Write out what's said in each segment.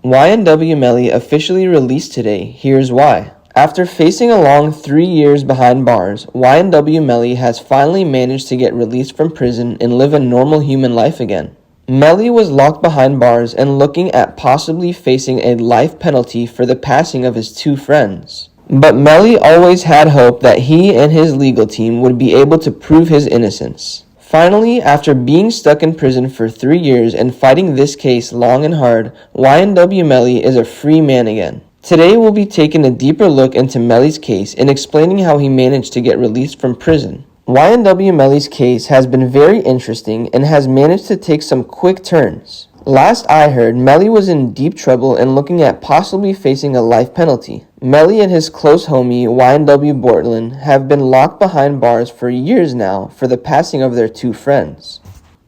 YNW Melly officially released today. Here's why. After facing a long 3 years behind bars, YNW Melly has finally managed to get released from prison and live a normal human life again. Melly was locked behind bars and looking at possibly facing a life penalty for the passing of his two friends. But Melly always had hope that he and his legal team would be able to prove his innocence. Finally, after being stuck in prison for 3 years and fighting this case long and hard, YNW Melly is a free man again. Today we'll be taking a deeper look into Melly's case and explaining how he managed to get released from prison. YNW Melly's case has been very interesting and has managed to take some quick turns. Last I heard, Melly was in deep trouble and looking at possibly facing a life penalty. Melly and his close homie, YNW Bortlen, have been locked behind bars for years now for the passing of their two friends.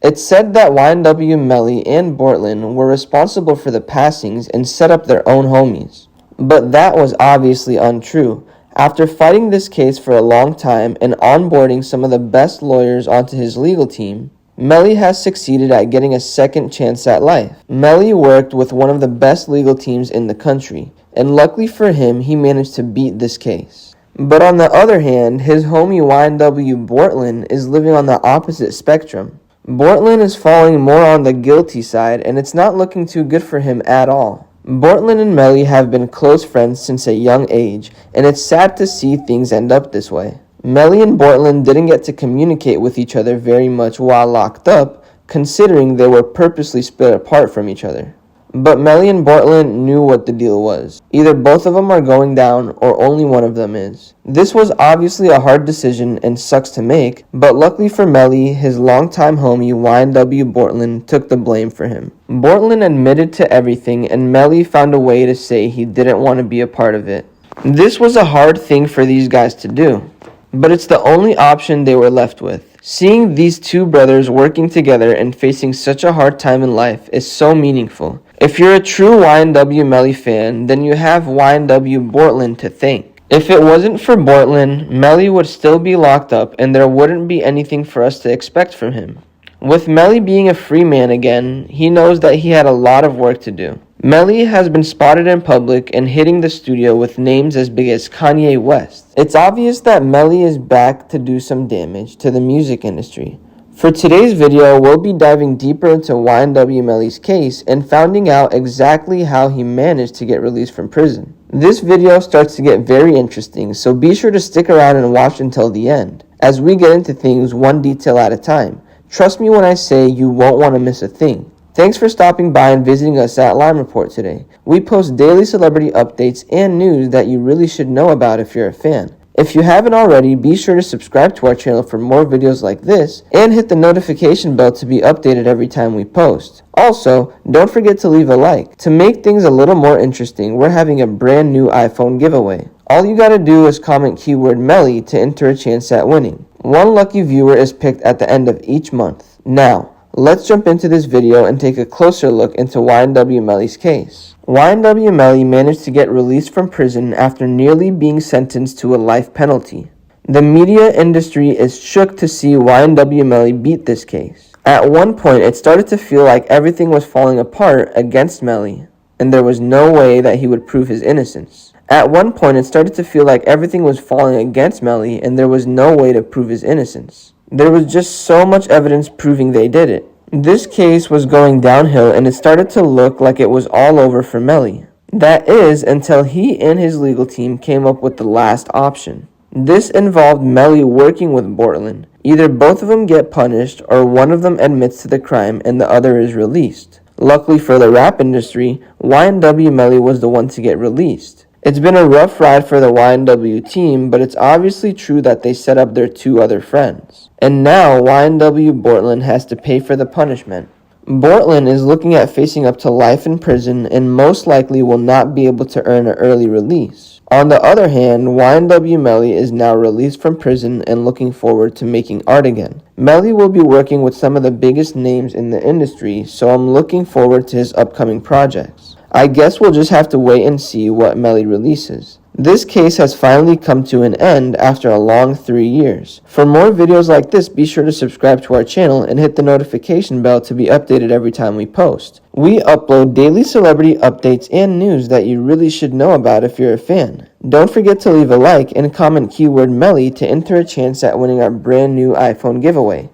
It's said that YNW Melly and Bortlen were responsible for the passings and set up their own homies. But that was obviously untrue. After fighting this case for a long time and onboarding some of the best lawyers onto his legal team, Melly has succeeded at getting a second chance at life. Melly worked with one of the best legal teams in the country, and luckily for him, he managed to beat this case. But on the other hand, his homie YNW Bortlen is living on the opposite spectrum. Bortlen is falling more on the guilty side, and it's not looking too good for him at all. Bortlen and Melly have been close friends since a young age, and it's sad to see things end up this way. Melly and Bortlen didn't get to communicate with each other very much while locked up, considering they were purposely split apart from each other. But Melly and Bortlen knew what the deal was. Either both of them are going down, or only one of them is. This was obviously a hard decision and sucks to make, but luckily for Melly, his longtime homie YNW Bortlen took the blame for him. Bortlen admitted to everything, and Melly found a way to say he didn't want to be a part of it. This was a hard thing for these guys to do, but it's the only option they were left with. Seeing these two brothers working together and facing such a hard time in life is so meaningful. If you're a true YNW Melly fan, then you have YNW Bortlen to thank. If it wasn't for Bortlen, Melly would still be locked up and there wouldn't be anything for us to expect from him. With Melly being a free man again, he knows that he had a lot of work to do. Melly has been spotted in public and hitting the studio with names as big as Kanye West. It's obvious that Melly is back to do some damage to the music industry. For today's video, we'll be diving deeper into YNW Melly's case and finding out exactly how he managed to get released from prison. This video starts to get very interesting, so be sure to stick around and watch until the end, as we get into things one detail at a time. Trust me when I say you won't want to miss a thing. Thanks for stopping by and visiting us at Lime Report today. We post daily celebrity updates and news that you really should know about if you're a fan. If you haven't already, be sure to subscribe to our channel for more videos like this and hit the notification bell to be updated every time we post. Also, don't forget to leave a like. To make things a little more interesting, we're having a brand new iPhone giveaway. All you gotta do is comment keyword Melly to enter a chance at winning. One lucky viewer is picked at the end of each month. Now, let's jump into this video and take a closer look into YNW Melly's case. YNW Melly managed to get released from prison after nearly being sentenced to a life penalty. The media industry is shook to see YNW Melly beat this case. At one point, it started to feel like everything was falling apart against Melly, and there was no way that he would prove his innocence. At one point, it started to feel like everything was falling against Melly, and there was no way to prove his innocence. There was just so much evidence proving they did it. This case was going downhill and it started to look like it was all over for Melly. That is, until he and his legal team came up with the last option. This involved Melly working with Bortlen. Either both of them get punished or one of them admits to the crime and the other is released. Luckily for the rap industry, YNW Melly was the one to get released. It's been a rough ride for the YNW team, but it's obviously true that they set up their two other friends. And now YNW Bortlen has to pay for the punishment. Bortlen is looking at facing up to life in prison and most likely will not be able to earn an early release. On the other hand, YNW Melly is now released from prison and looking forward to making art again. Melly will be working with some of the biggest names in the industry, so I'm looking forward to his upcoming projects. I guess we'll just have to wait and see what Melly releases. This case has finally come to an end after a long 3 years. For more videos like this, be sure to subscribe to our channel and hit the notification bell to be updated every time we post. We upload daily celebrity updates and news that you really should know about if you're a fan. Don't forget to leave a like and comment keyword Melly to enter a chance at winning our brand new iPhone giveaway.